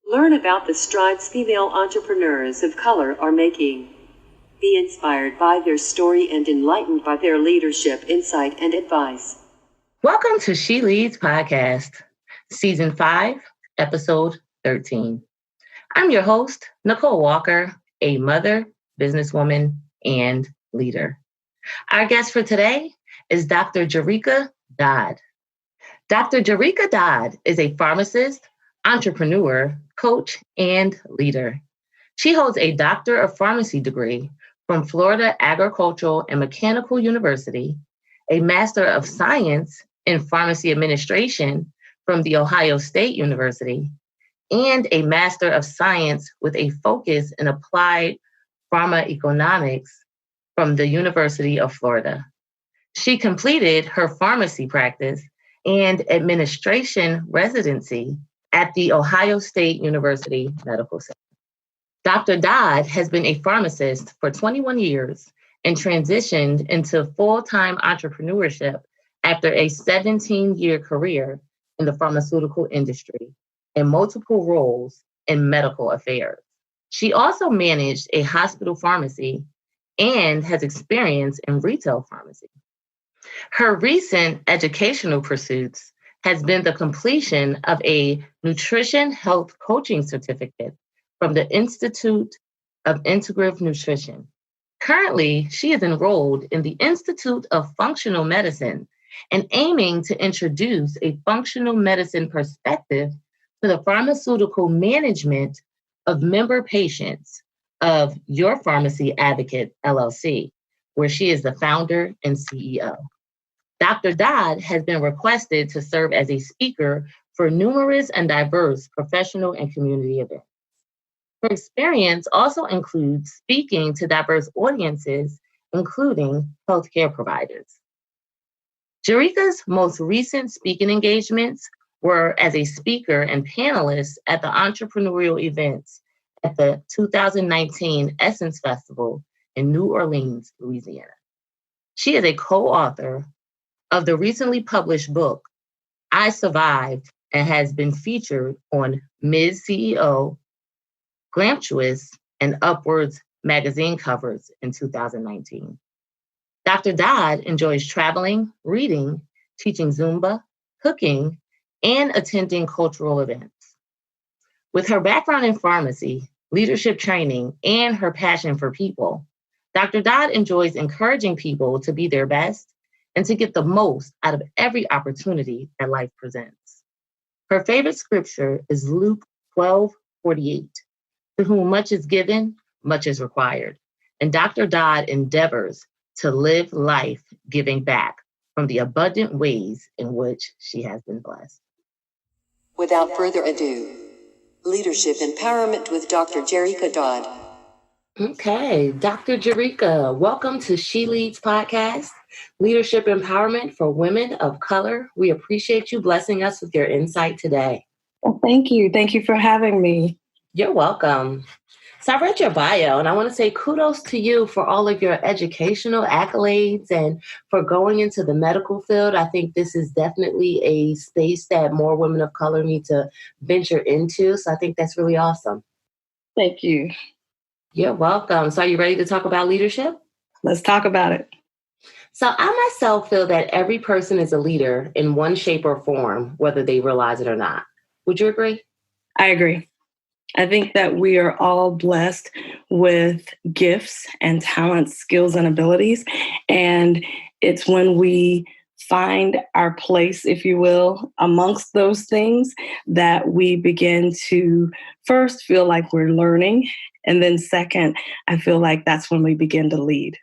Learn about the strides female entrepreneurs of color are making. Be inspired by their story and enlightened by their leadership, insight, and advice. Welcome to She Leads Podcast, Season 5, Episode 13. I'm your host, Nicole Walker, a mother, businesswoman, and leader. Our guest for today is Dr. Jerrica Dodd. Dr. Jerrica Dodd is a pharmacist, entrepreneur, coach, and leader. She holds a Doctor of Pharmacy degree from Florida Agricultural and Mechanical University, a Master of Science in Pharmacy Administration from The Ohio State University, and a Master of Science with a focus in Applied Pharmacoeconomics from the University of Florida. She completed her pharmacy practice and administration residency at the Ohio State University Medical Center. Dr. Dodd has been a pharmacist for 21 years and transitioned into full-time entrepreneurship after a 17-year career in the pharmaceutical industry in multiple roles in medical affairs. She also managed a hospital pharmacy and has experience in retail pharmacy. Her recent educational pursuits has been the completion of a nutrition health coaching certificate from the Institute of Integrative Nutrition. Currently, she is enrolled in the Institute of Functional Medicine and aiming to introduce a functional medicine perspective to the pharmaceutical management of member patients of Your Pharmacy Advocate, LLC, where she is the founder and CEO. Dr. Dodd has been requested to serve as a speaker for numerous and diverse professional and community events. Her experience also includes speaking to diverse audiences, including healthcare providers. Jerrica's most recent speaking engagements were as a speaker and panelist at the entrepreneurial events at the 2019 Essence Festival in New Orleans, Louisiana. She is a co-author of the recently published book, I Survived, and has been featured on Ms. CEO, Glamptuous, and Upwards magazine covers in 2019. Dr. Dodd enjoys traveling, reading, teaching Zumba, cooking, and attending cultural events. With her background in pharmacy, leadership training, and her passion for people, Dr. Dodd enjoys encouraging people to be their best and to get the most out of every opportunity that life presents. Her favorite scripture is Luke 12:48. To whom much is given, much is required. And Dr. Dodd endeavors to live life giving back from the abundant ways in which she has been blessed. Without further ado, Leadership Empowerment with Dr. Jerrica Dodd. Okay, Dr. Jerrica, welcome to She Leads Podcast, Leadership Empowerment for Women of Color. We appreciate you blessing us with your insight today. Well, thank you. Thank you for having me. You're welcome. So I read your bio, and I want to say kudos to you for all of your educational accolades and for going into the medical field. I think this is definitely a space that more women of color need to venture into. So I think that's really awesome. Thank you. You're welcome. So are you ready to talk about leadership? Let's talk about it. So I myself feel that every person is a leader in one shape or form, whether they realize it or not. Would you agree? I agree. I think that we are all blessed with gifts and talents, skills, and abilities. And it's when we find our place, if you will, amongst those things that we begin to first feel like we're learning. And then second, I feel like that's when we begin to lead.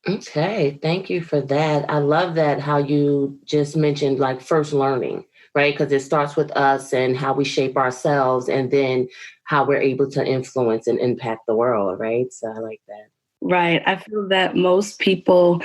Okay, thank you for that. I love that how you just mentioned like first learning, right? Because it starts with us and how we shape ourselves and then how we're able to influence and impact the world, right? So I like that. Right. I feel that most people,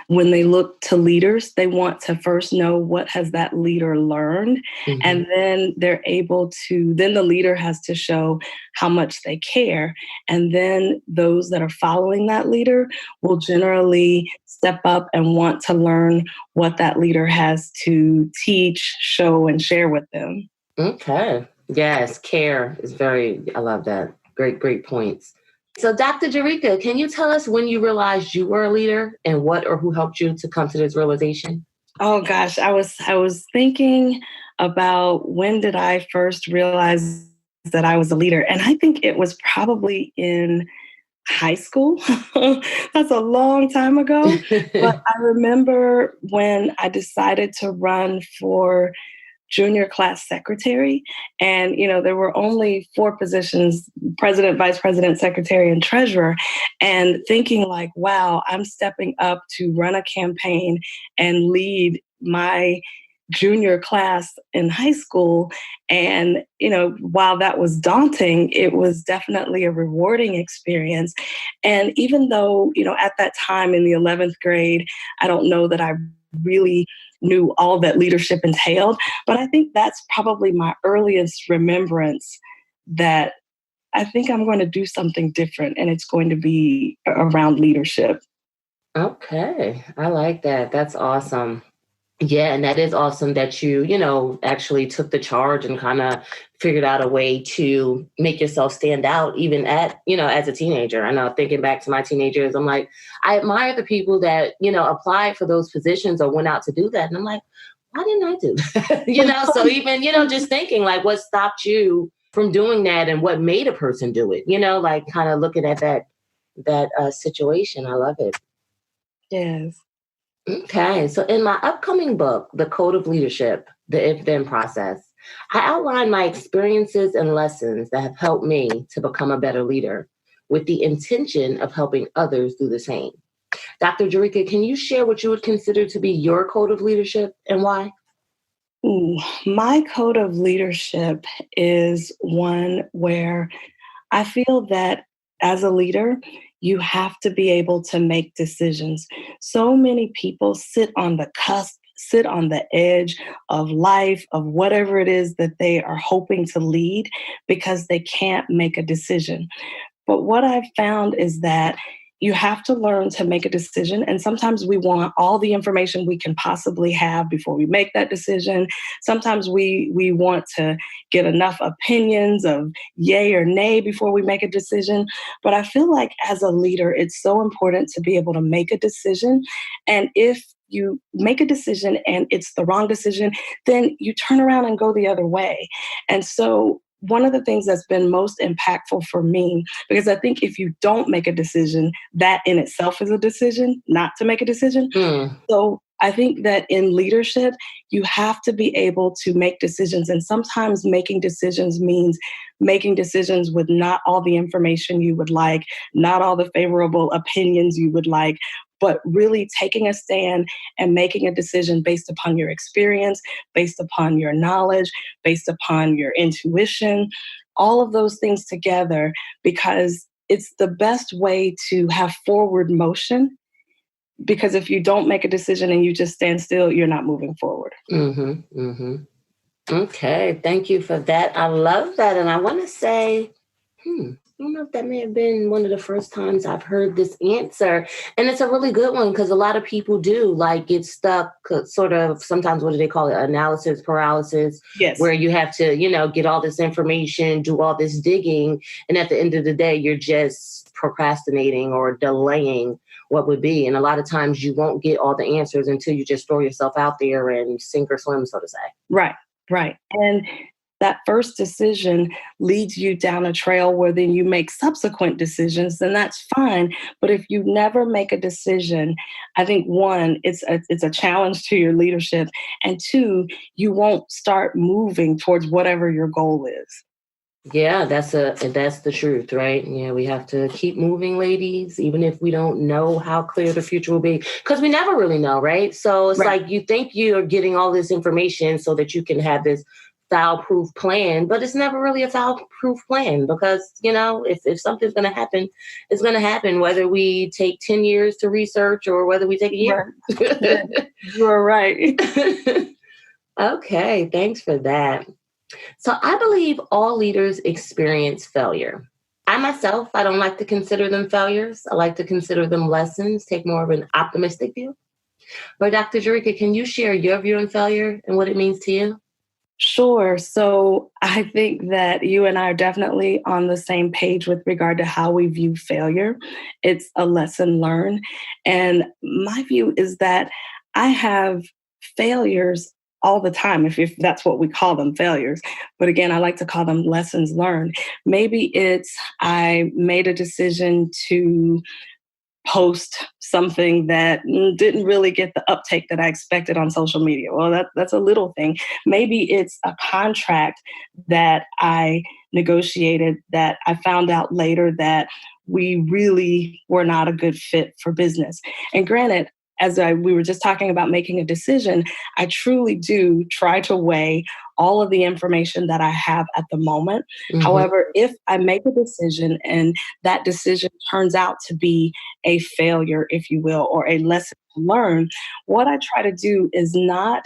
when they look to leaders, they want to first know what has that leader learned. Mm-hmm. And then they're able to, then the leader has to show how much they care. And then those that are following that leader will generally step up and want to learn what that leader has to teach, show, and share with them. Okay. Yes, care is I love that. Great points. So Dr. Jerrica, can you tell us when you realized you were a leader and what or who helped you to come to this realization? Oh gosh, I was thinking about when did I first realize that I was a leader, and I think it was probably in high school. That's a long time ago, but I remember when I decided to run for junior class secretary. And, there were only four positions: president, vice president, secretary, and treasurer. And thinking, like, wow, I'm stepping up to run a campaign and lead my junior class in high school. And, while that was daunting, it was definitely a rewarding experience. And even though, at that time in the 11th grade, I don't know that I really knew all that leadership entailed, but I think that's probably my earliest remembrance that I think I'm going to do something different, and it's going to be around leadership. Okay, I like that. That's awesome. Yeah, and that is awesome that you actually took the charge and kind of figured out a way to make yourself stand out, even as a teenager. I know thinking back to my teenagers, I'm like, I admire the people that, applied for those positions or went out to do that. And I'm like, why didn't I do that? So even, just thinking like what stopped you from doing that and what made a person do it, like kind of looking at that situation. I love it. Yes. Okay, so in my upcoming book, The Code of Leadership, The If-Then Process, I outline my experiences and lessons that have helped me to become a better leader with the intention of helping others do the same. Dr. Jerrica, can you share what you would consider to be your code of leadership and why? Ooh, my code of leadership is one where I feel that as a leader, you have to be able to make decisions. So many people sit on the cusp, sit on the edge of life, of whatever it is that they are hoping to lead because they can't make a decision. But what I've found is that you have to learn to make a decision. And sometimes we want all the information we can possibly have before we make that decision. Sometimes we want to get enough opinions of yay or nay before we make a decision. But I feel like as a leader, it's so important to be able to make a decision. And if you make a decision and it's the wrong decision, then you turn around and go the other way. And so one of the things that's been most impactful for me, because I think if you don't make a decision, that in itself is a decision, not to make a decision. So I think that in leadership, you have to be able to make decisions. And sometimes making decisions means making decisions with not all the information you would like, not all the favorable opinions you would like, but really taking a stand and making a decision based upon your experience, based upon your knowledge, based upon your intuition, all of those things together, because it's the best way to have forward motion. Because if you don't make a decision and you just stand still, you're not moving forward. Mm-hmm, mm-hmm. Okay, thank you for that. I love that. And I want to say, I don't know if that may have been one of the first times I've heard this answer. And it's a really good one because a lot of people do like get stuck sort of sometimes, what do they call it? Analysis paralysis. Yes. Where you have to, get all this information, do all this digging. And at the end of the day, you're just procrastinating or delaying what would be. And a lot of times you won't get all the answers until you just throw yourself out there and sink or swim, so to say. Right. And that first decision leads you down a trail where then you make subsequent decisions, then that's fine. But if you never make a decision, I think one, it's a challenge to your leadership. And two, you won't start moving towards whatever your goal is. Yeah, that's the truth, right? Yeah, we have to keep moving, ladies, even if we don't know how clear the future will be, because we never really know, right? So it's Right. like you think you're getting all this information so that you can have this foul-proof plan, but it's never really a foul-proof plan because, if something's going to happen, it's going to happen, whether we take 10 years to research or whether we take a year. Right. You're right. Okay, thanks for that. So I believe all leaders experience failure. I don't like to consider them failures. I like to consider them lessons, take more of an optimistic view. But Dr. Jerrica, can you share your view on failure and what it means to you? Sure. So I think that you and I are definitely on the same page with regard to how we view failure. It's a lesson learned. And my view is that I have failures all the time, if that's what we call them, failures. But again, I like to call them lessons learned. Maybe it's I made a decision to post something that didn't really get the uptake that I expected on social media. Well, that's a little thing. Maybe it's a contract that I negotiated that I found out later that we really were not a good fit for business. And granted, we were just talking about making a decision, I truly do try to weigh all of the information that I have at the moment. Mhm. However, if I make a decision and that decision turns out to be a failure, if you will, or a lesson to learn, what I try to do is not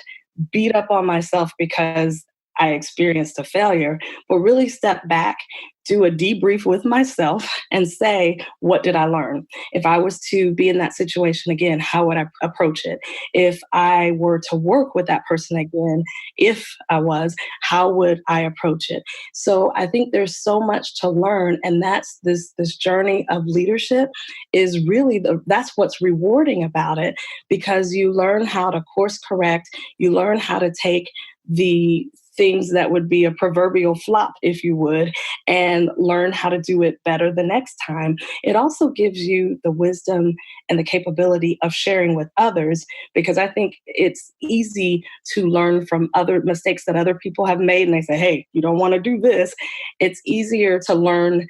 beat up on myself because I experienced a failure, but really step back, do a debrief with myself, and say, what did I learn? If I was to be in that situation again, how would I approach it? If I were to work with that person again, if I was, how would I approach it? So I think there's so much to learn, and that's this journey of leadership is really that's what's rewarding about it, because you learn how to course correct, you learn how to take the things that would be a proverbial flop, if you would, and learn how to do it better the next time. It also gives you the wisdom and the capability of sharing with others, because I think it's easy to learn from other mistakes that other people have made. And they say, hey, you don't want to do this. It's easier to learn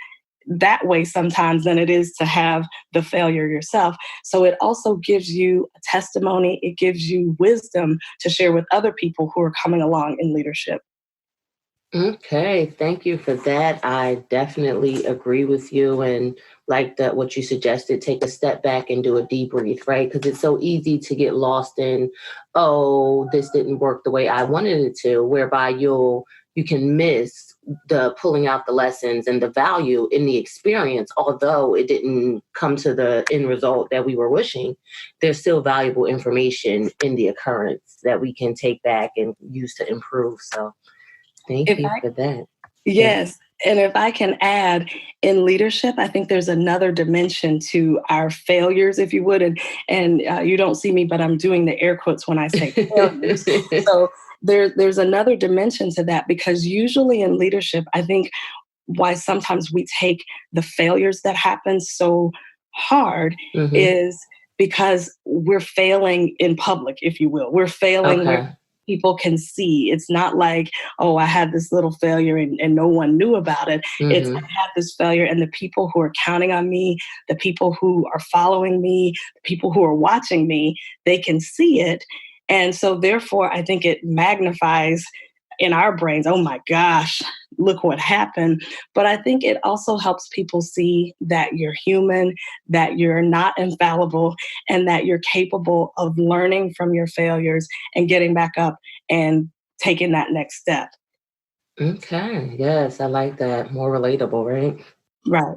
that way sometimes than it is to have the failure yourself. So it also gives you a testimony. It gives you wisdom to share with other people who are coming along in leadership. Okay, thank you for that. I definitely agree with you, and like that what you suggested, take a step back and do a debrief, right? Because it's so easy to get lost in, oh, this didn't work the way I wanted it to, whereby you can miss the pulling out the lessons and the value in the experience. Although it didn't come to the end result that we were wishing, there's still valuable information in the occurrence that we can take back and use to improve. So thank you for that. Yes. And if I can add, in leadership, I think there's another dimension to our failures, if you would. And you don't see me, but I'm doing the air quotes when I say failures. So there's another dimension to that, because usually in leadership, I think why sometimes we take the failures that happen so hard Mhm. is because we're failing in public, if you will. We're failing where people can see. It's not like, oh, I had this little failure and no one knew about it. It's I had this failure, and the people who are counting on me, the people who are following me, the people who are watching me, they can see it. And so therefore, I think it magnifies in our brains, oh my gosh, look what happened. But I think it also helps people see that you're human, that you're not infallible, and that you're capable of learning from your failures and getting back up and taking that next step. Okay. Yes, I like that. More relatable, right? Right.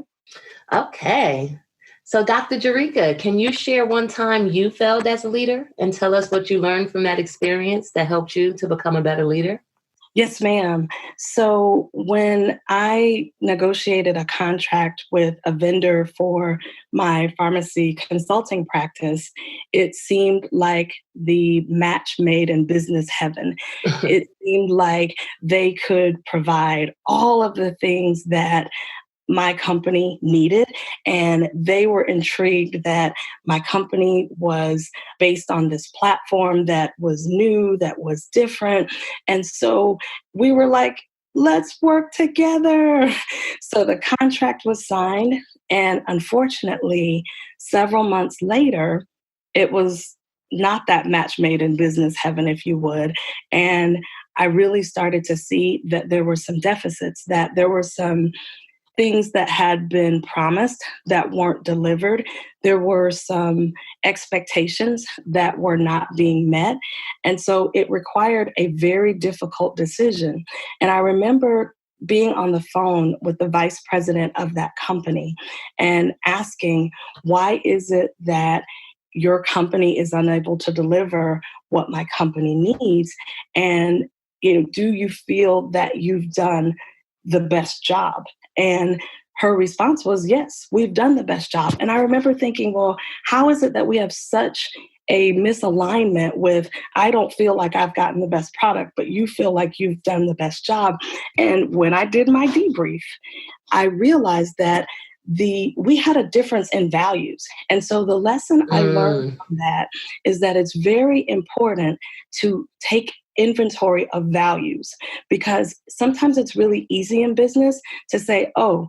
Okay. So, Dr. Jerrica, can you share one time you failed as a leader and tell us what you learned from that experience that helped you to become a better leader? Yes, ma'am. So when I negotiated a contract with a vendor for my pharmacy consulting practice, it seemed like the match made in business heaven. It seemed like they could provide all of the things that my company needed. And they were intrigued that my company was based on this platform that was new, that was different. And so we were like, let's work together. So the contract was signed. And unfortunately, several months later, it was not that match made in business heaven, if you would. And I really started to see that there were some deficits, that there were some things that had been promised that weren't delivered. There were some expectations that were not being met. And so it required a very difficult decision. And I remember being on the phone with the vice president of that company and asking, why is it that your company is unable to deliver what my company needs? And do you feel that you've done the best job? And her response was, yes, we've done the best job. And I remember thinking, well, how is it that we have such a misalignment with, I don't feel like I've gotten the best product, but you feel like you've done the best job? And when I did my debrief, I realized that we had a difference in values. And so the lesson I learned from that is that it's very important to take inventory of values, because sometimes it's really easy in business to say, oh,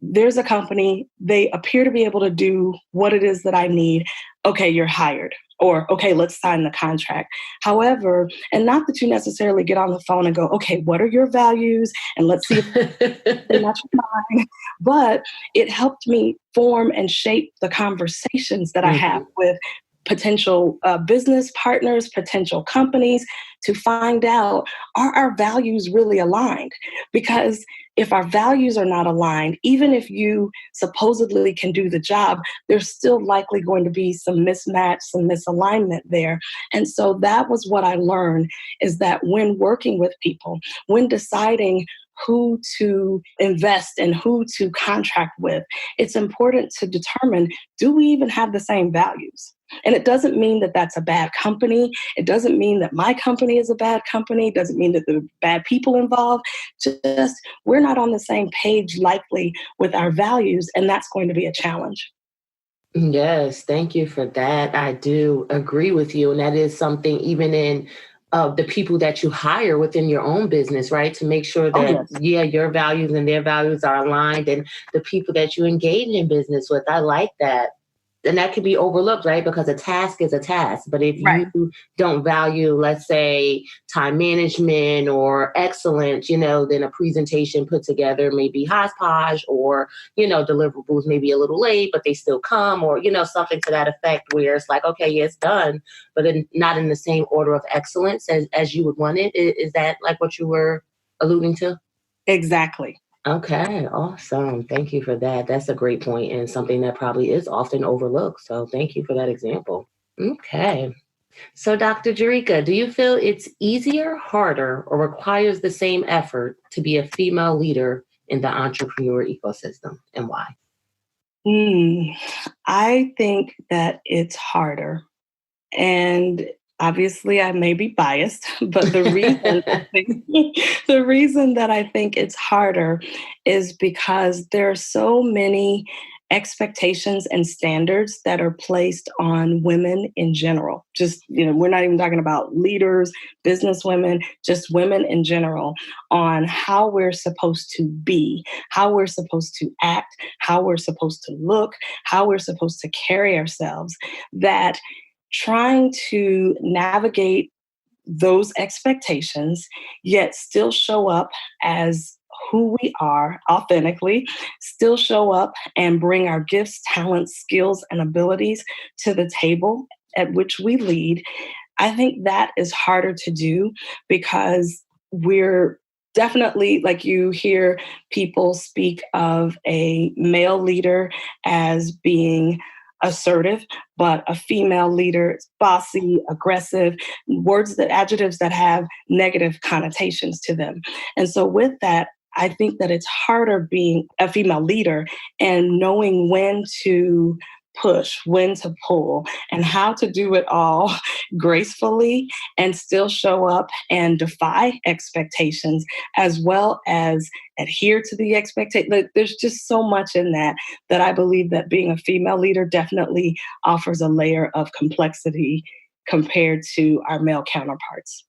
there's a company, they appear to be able to do what it is that I need. Okay, you're hired. Or, okay, let's sign the contract. However, and not that you necessarily get on the phone and go, okay, what are your values? And let's see if they match mine. But it helped me form and shape the conversations that I have with potential business partners, potential companies, to find out, are our values really aligned? Because if our values are not aligned, even if you supposedly can do the job, there's still likely going to be some mismatch, some misalignment there. And so that was what I learned, is that when working with people, when deciding who to invest and who to contract with, it's important to determine, do we even have the same values? And it doesn't mean that that's a bad company. It doesn't mean that my company is a bad company. It doesn't mean that there are bad people involved. Just, we're not on the same page likely with our values, and that's going to be a challenge. Yes, thank you for that. I do agree with you. And that is something even in the people that you hire within your own business, right? To make sure that, your values and their values are aligned, and the people that you engage in business with. I like that. And that could be overlooked, right? Because a task is a task. But if you don't value, let's say, time management or excellence, then a presentation put together may be hodgepodge, or, deliverables may be a little late, but they still come, or, something to that effect, where it's like, okay, yeah, it's done, but then not in the same order of excellence as you would want it. Is that like what you were alluding to? Exactly. Okay, awesome. Thank you for that. That's a great point, and something that probably is often overlooked. So thank you for that example. Okay. So Dr. Jerrica, do you feel it's easier, harder, or requires the same effort to be a female leader in the entrepreneur ecosystem, and why? I think that it's harder. And obviously I may be biased, but the reason that I think it's harder is because there are so many expectations and standards that are placed on women in general. Just, we're not even talking about leaders, business women, just women in general, on how we're supposed to be, how we're supposed to act, how we're supposed to look, how we're supposed to carry ourselves, that trying to navigate those expectations, yet still show up as who we are authentically, still show up and bring our gifts, talents, skills, and abilities to the table at which we lead. I think that is harder to do, because we're definitely, like, you hear people speak of a male leader as being assertive, but a female leader is bossy, aggressive, adjectives that have negative connotations to them. And so with that, I think that it's harder being a female leader and knowing when to push, when to pull, and how to do it all gracefully and still show up and defy expectations, as well as adhere to the expectation. There's just so much in that I believe that being a female leader definitely offers a layer of complexity compared to our male counterparts.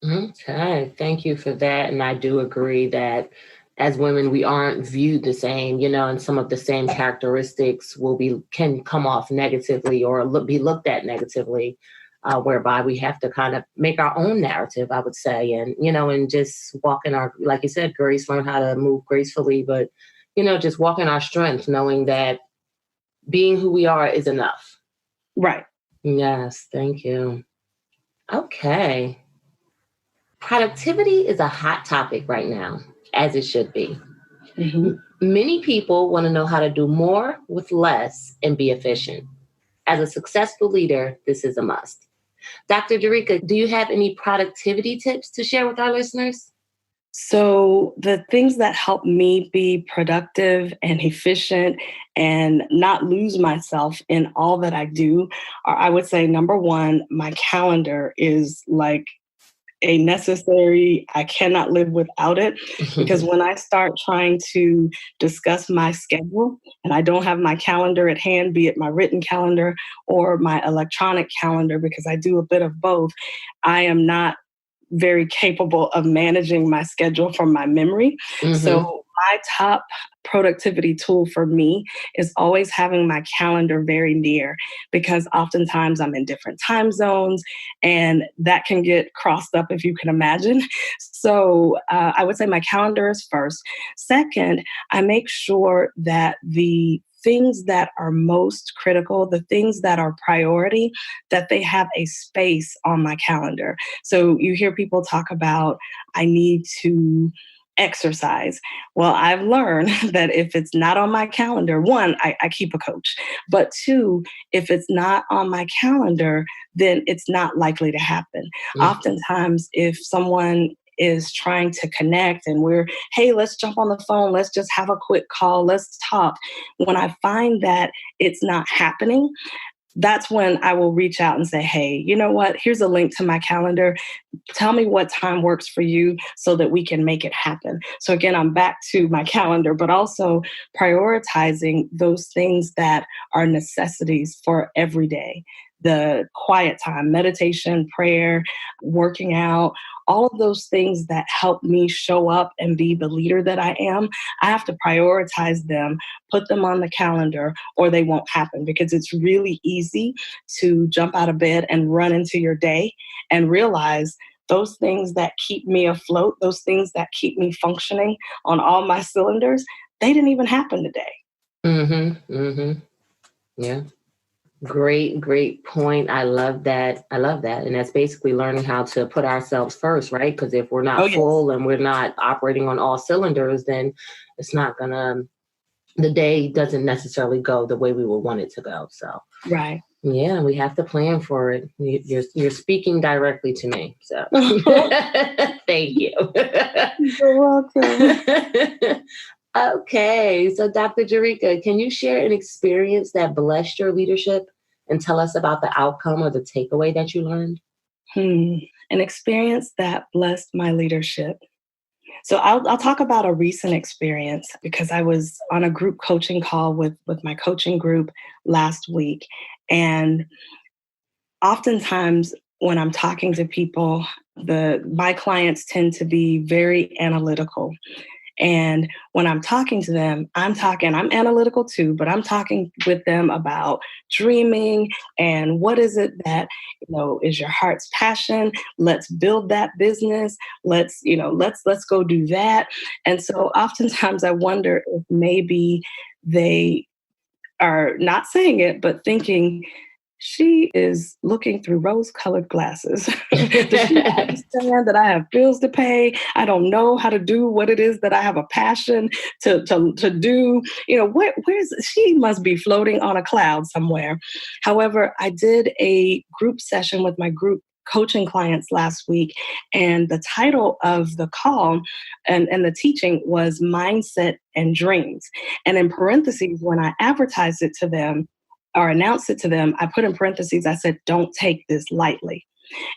Okay, thank you for that. And I do agree that as women, we aren't viewed the same, and some of the same characteristics can come off negatively or be looked at negatively, whereby we have to kind of make our own narrative, I would say, and, and just walk in our, like you said, grace, learn how to move gracefully, but, just walk in our strength, knowing that being who we are is enough. Right. Yes, thank you. Okay. Productivity is a hot topic right now, as it should be. Mm-hmm. Many people want to know how to do more with less and be efficient. As a successful leader, this is a must. Dr. Jerrica, do you have any productivity tips to share with our listeners? So the things that help me be productive and efficient and not lose myself in all that I do are, I would say, number one, my calendar is like a necessary, I cannot live without it, because when I start trying to discuss my schedule and I don't have my calendar at hand, be it my written calendar or my electronic calendar, because I do a bit of both, I am not very capable of managing my schedule from my memory. So my top productivity tool for me is always having my calendar very near, because oftentimes I'm in different time zones and that can get crossed up, if you can imagine. So I would say my calendar is first. Second, I make sure that the things that are most critical, the things that are priority, that they have a space on my calendar. So you hear people talk about, I need to exercise. Well, I've learned that if it's not on my calendar, one, I keep a coach, but two, if it's not on my calendar, then it's not likely to happen. Oftentimes, if someone is trying to connect and we're, hey, let's jump on the phone, let's just have a quick call, let's talk. When I find that it's not happening, that's when I will reach out and say, hey, you know what? Here's a link to my calendar. Tell me what time works for you so that we can make it happen. So again, I'm back to my calendar, but also prioritizing those things that are necessities for every day. The quiet time, meditation, prayer, working out, all of those things that help me show up and be the leader that I am, I have to prioritize them, put them on the calendar, or they won't happen, because it's really easy to jump out of bed and run into your day and realize those things that keep me afloat, those things that keep me functioning on all my cylinders, they didn't even happen today. Yeah. Great point. I love that. And that's basically learning how to put ourselves first, right? Because if we're not full and we're not operating on all cylinders, then it's not the day doesn't necessarily go the way we would want it to go. So, right. Yeah, we have to plan for it. You're speaking directly to me. So thank you. You're welcome. Okay, so Dr. Jerrica, can you share an experience that blessed your leadership and tell us about the outcome or the takeaway that you learned? An experience that blessed my leadership. So I'll talk about a recent experience, because I was on a group coaching call with my coaching group last week. And oftentimes when I'm talking to people, my clients tend to be very analytical. And when I'm talking to them, I'm analytical too, but I'm talking with them about dreaming and what is it that, is your heart's passion? Let's build that business. Let's go do that. And so oftentimes I wonder if maybe they are not saying it, but thinking, she is looking through rose-colored glasses. Does she understand that I have bills to pay? I don't know how to do what it is that I have a passion to do. She must be floating on a cloud somewhere. However, I did a group session with my group coaching clients last week, and the title of the call and the teaching was Mindset and Dreams. And in parentheses, when I advertised it to them, or announced it to them, I put in parentheses, I said, don't take this lightly.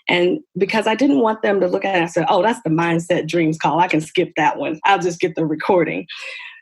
And because I didn't want them to look at it and say, oh, that's the Mindset Dreams call, I can skip that one, I'll just get the recording.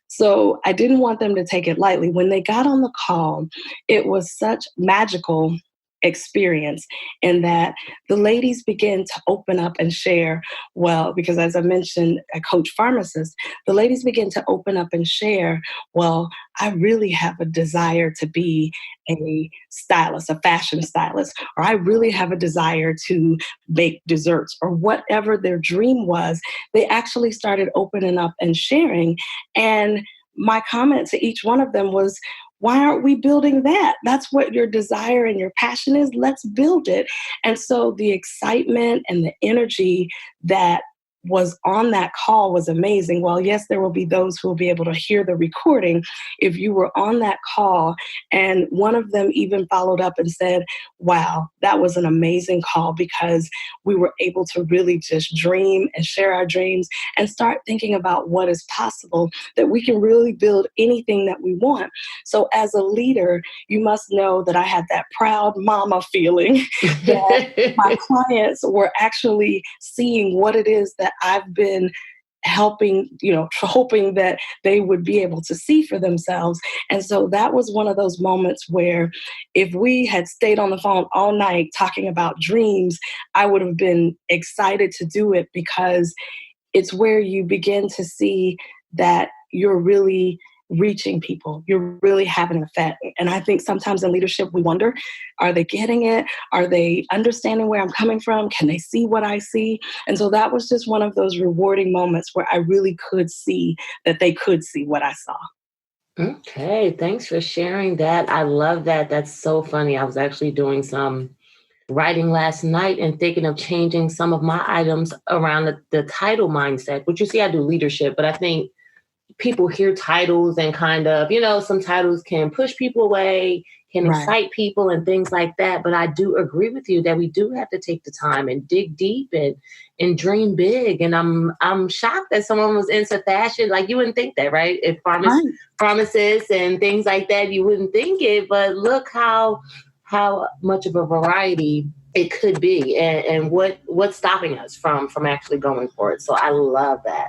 So I didn't want them to take it lightly. When they got on the call, it was such magical experience in that the ladies began to open up and share. Well, because as I mentioned, I coach pharmacists, the ladies begin to open up and share, well, I really have a desire to be a stylist, a fashion stylist, or I really have a desire to bake desserts, or whatever their dream was. They actually started opening up and sharing. And my comment to each one of them was, why aren't we building that? That's what your desire and your passion is. Let's build it. And so the excitement and the energy that was on that call was amazing. Well, yes, there will be those who will be able to hear the recording if you were on that call. And one of them even followed up and said, wow, that was an amazing call because we were able to really just dream and share our dreams and start thinking about what is possible, that we can really build anything that we want. So as a leader, you must know that I had that proud mama feeling that my clients were actually seeing what it is that I've been helping, hoping that they would be able to see for themselves. And so that was one of those moments where if we had stayed on the phone all night talking about dreams, I would have been excited to do it because it's where you begin to see that you're really reaching people. You're really having an effect. And I think sometimes in leadership, we wonder, are they getting it? Are they understanding where I'm coming from? Can they see what I see? And so that was just one of those rewarding moments where I really could see that they could see what I saw. Okay, thanks for sharing that. I love that. That's so funny. I was actually doing some writing last night and thinking of changing some of my items around the title mindset, which you see, I do leadership, but I think people hear titles and kind of, some titles can push people away, can excite people and things like that. But I do agree with you that we do have to take the time and dig deep and dream big. And I'm shocked that someone was into fashion. Like you wouldn't think that, right? If pharmacists and things like that, you wouldn't think it. But look how much of a variety it could be and what's stopping us from actually going for it. So I love that.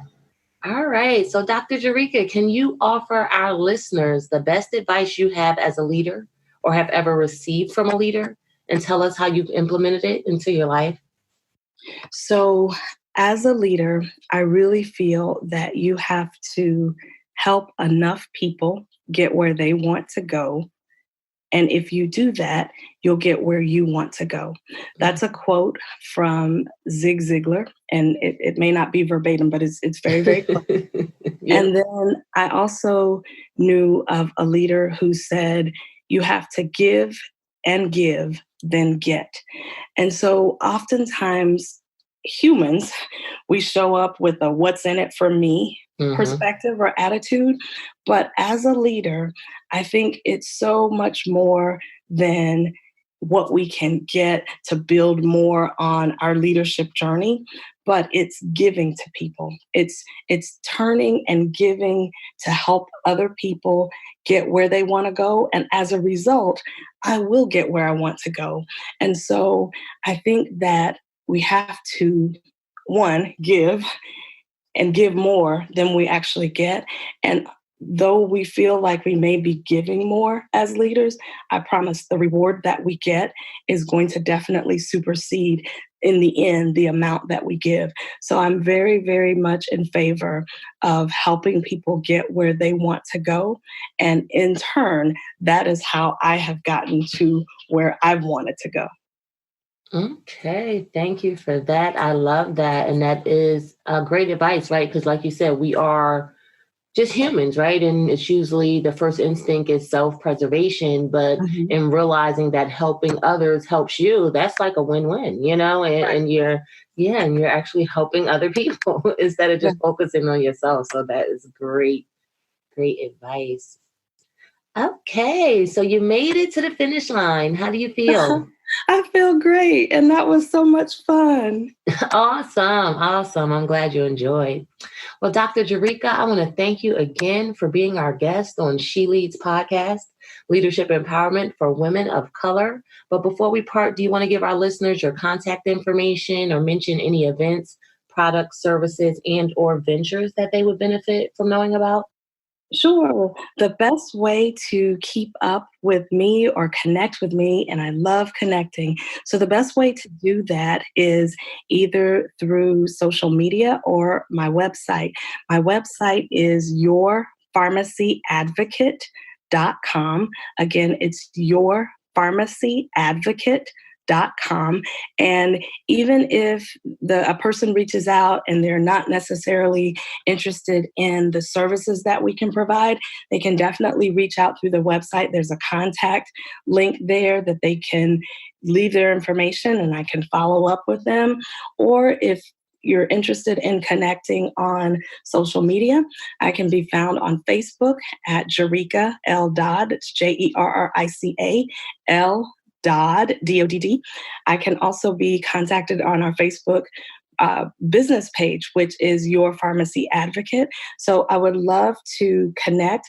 All right. So Dr. Jerrica, can you offer our listeners the best advice you have as a leader or have ever received from a leader and tell us how you've implemented it into your life? So as a leader, I really feel that you have to help enough people get where they want to go. And if you do that, you'll get where you want to go. That's a quote from Zig Ziglar, and it may not be verbatim, but it's very, very close. Yeah. And then I also knew of a leader who said, you have to give and give, then get. And so oftentimes humans, we show up with a what's in it for me perspective or attitude. But as a leader, I think it's so much more than what we can get to build more on our leadership journey, but it's giving to people. It's turning and giving to help other people get where they want to go. And as a result, I will get where I want to go. And so I think that we have to, one, give and give more than we actually get. And though we feel like we may be giving more as leaders, I promise the reward that we get is going to definitely supersede in the end the amount that we give. So I'm very, very much in favor of helping people get where they want to go. And in turn, that is how I have gotten to where I've wanted to go. Okay, thank you for that. I love that. And that is great advice, right? Because like you said, we are just humans, right? And it's usually the first instinct is self-preservation, but in realizing that helping others helps you, that's like a win-win, and you're actually helping other people instead of just focusing on yourself. So that is great, great advice. Okay, so you made it to the finish line. How do you feel? I feel great. And that was so much fun. Awesome. I'm glad you enjoyed. Well, Dr. Jerrica, I want to thank you again for being our guest on She Leads podcast, Leadership Empowerment for Women of Color. But before we part, do you want to give our listeners your contact information or mention any events, products, services, and or ventures that they would benefit from knowing about? Sure. The best way to keep up with me or connect with me, and I love connecting. So the best way to do that is either through social media or my website. My website is yourpharmacyadvocate.com. Again, it's yourpharmacyadvocate.com. And even if a person reaches out and they're not necessarily interested in the services that we can provide, they can definitely reach out through the website. There's a contact link there that they can leave their information and I can follow up with them. Or if you're interested in connecting on social media, I can be found on Facebook at Jerrica L. Dodd. It's Jerrica L. Dodd, Dodd. I can also be contacted on our Facebook business page, which is Your Pharmacy Advocate. So I would love to connect.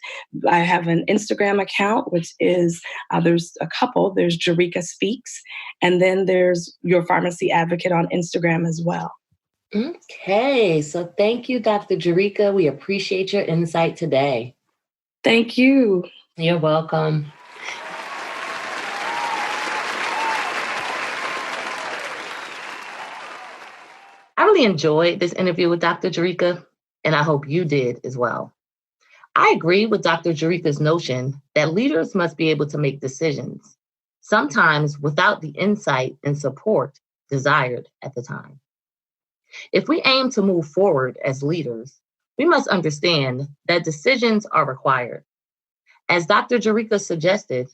I have an Instagram account, which is, there's a couple. There's Jerrica Speaks, and then there's Your Pharmacy Advocate on Instagram as well. Okay, so thank you, Dr. Jerrica. We appreciate your insight today. Thank you. You're welcome. I really enjoyed this interview with Dr. Jerrica, and I hope you did as well. I agree with Dr. Jerrica's notion that leaders must be able to make decisions, sometimes without the insight and support desired at the time. If we aim to move forward as leaders, we must understand that decisions are required. As Dr. Jerrica suggested,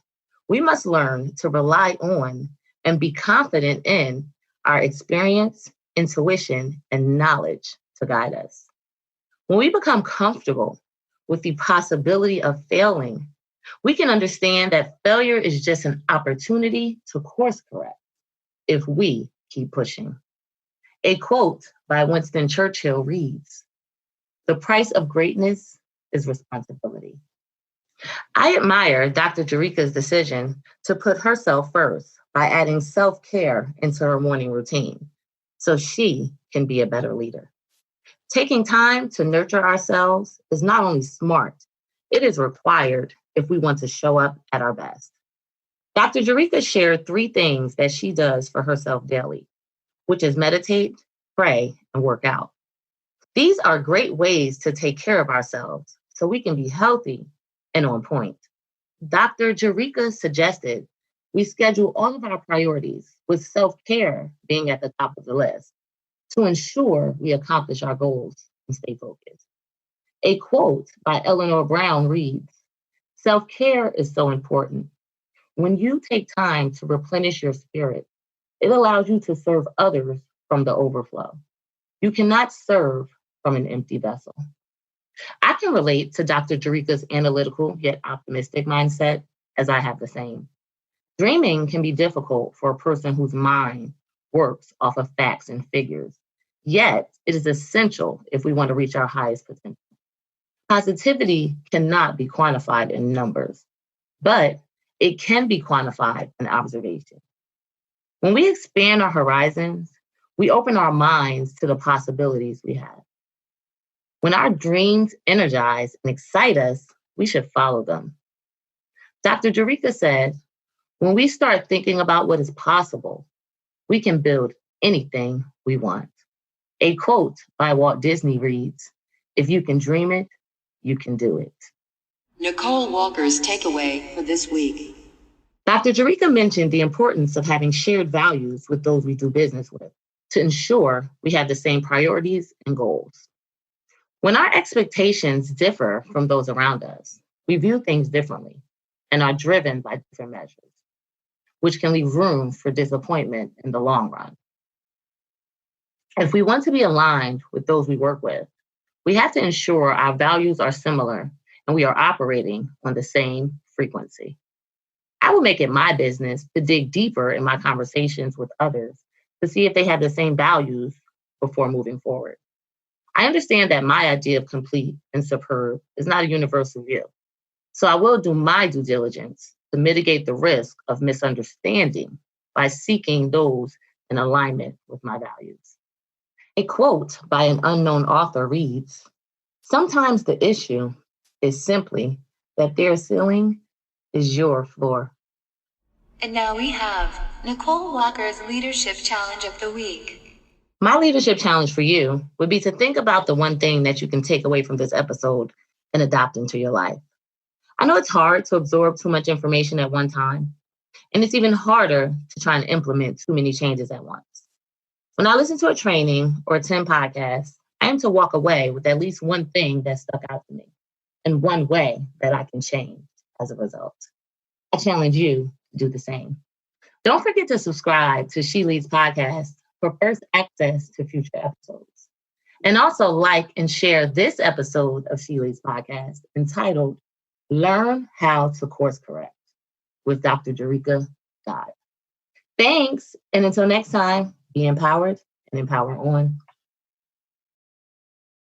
we must learn to rely on and be confident in our experience, intuition, and knowledge to guide us. When we become comfortable with the possibility of failing, we can understand that failure is just an opportunity to course correct if we keep pushing. A quote by Winston Churchill reads, "The price of greatness is responsibility." I admire Dr. Jerrica's decision to put herself first by adding self-care into her morning routine so she can be a better leader. Taking time to nurture ourselves is not only smart, it is required if we want to show up at our best. Dr. Jerrica shared 3 things that she does for herself daily, which is meditate, pray, and work out. These are great ways to take care of ourselves so we can be healthy and on point. Dr. Jerrica suggested we schedule all of our priorities, with self-care being at the top of the list, to ensure we accomplish our goals and stay focused. A quote by Eleanor Brown reads, "Self-care is so important. When you take time to replenish your spirit, it allows you to serve others from the overflow. You cannot serve from an empty vessel." I can relate to Dr. Jerrica's analytical yet optimistic mindset, as I have the same. Dreaming can be difficult for a person whose mind works off of facts and figures, yet it is essential if we want to reach our highest potential. Positivity cannot be quantified in numbers, but it can be quantified in observation. When we expand our horizons, we open our minds to the possibilities we have. When our dreams energize and excite us, we should follow them. Dr. Jerrica said, when we start thinking about what is possible, we can build anything we want. A quote by Walt Disney reads, "If you can dream it, you can do it." Nicole Walker's takeaway for this week. Dr. Jerrica mentioned the importance of having shared values with those we do business with to ensure we have the same priorities and goals. When our expectations differ from those around us, we view things differently and are driven by different measures, which can leave room for disappointment in the long run. If we want to be aligned with those we work with, we have to ensure our values are similar and we are operating on the same frequency. I will make it my business to dig deeper in my conversations with others to see if they have the same values before moving forward. I understand that my idea of complete and superb is not a universal view, so I will do my due diligence to mitigate the risk of misunderstanding by seeking those in alignment with my values. A quote by an unknown author reads, "Sometimes the issue is simply that their ceiling is your floor." And now we have Nicole Walker's Leadership Challenge of the Week. My leadership challenge for you would be to think about the one thing that you can take away from this episode and adopt into your life. I know it's hard to absorb too much information at one time, and it's even harder to try and implement too many changes at once. When I listen to a training or attend podcasts, I aim to walk away with at least one thing that stuck out to me and one way that I can change as a result. I challenge you to do the same. Don't forget to subscribe to She Leads Podcast for first access to future episodes. And also like and share this episode of She Leads podcast entitled Learn How to Course Correct with Dr. Jerrica Dodd. Thanks. And until next time, be empowered and empower on.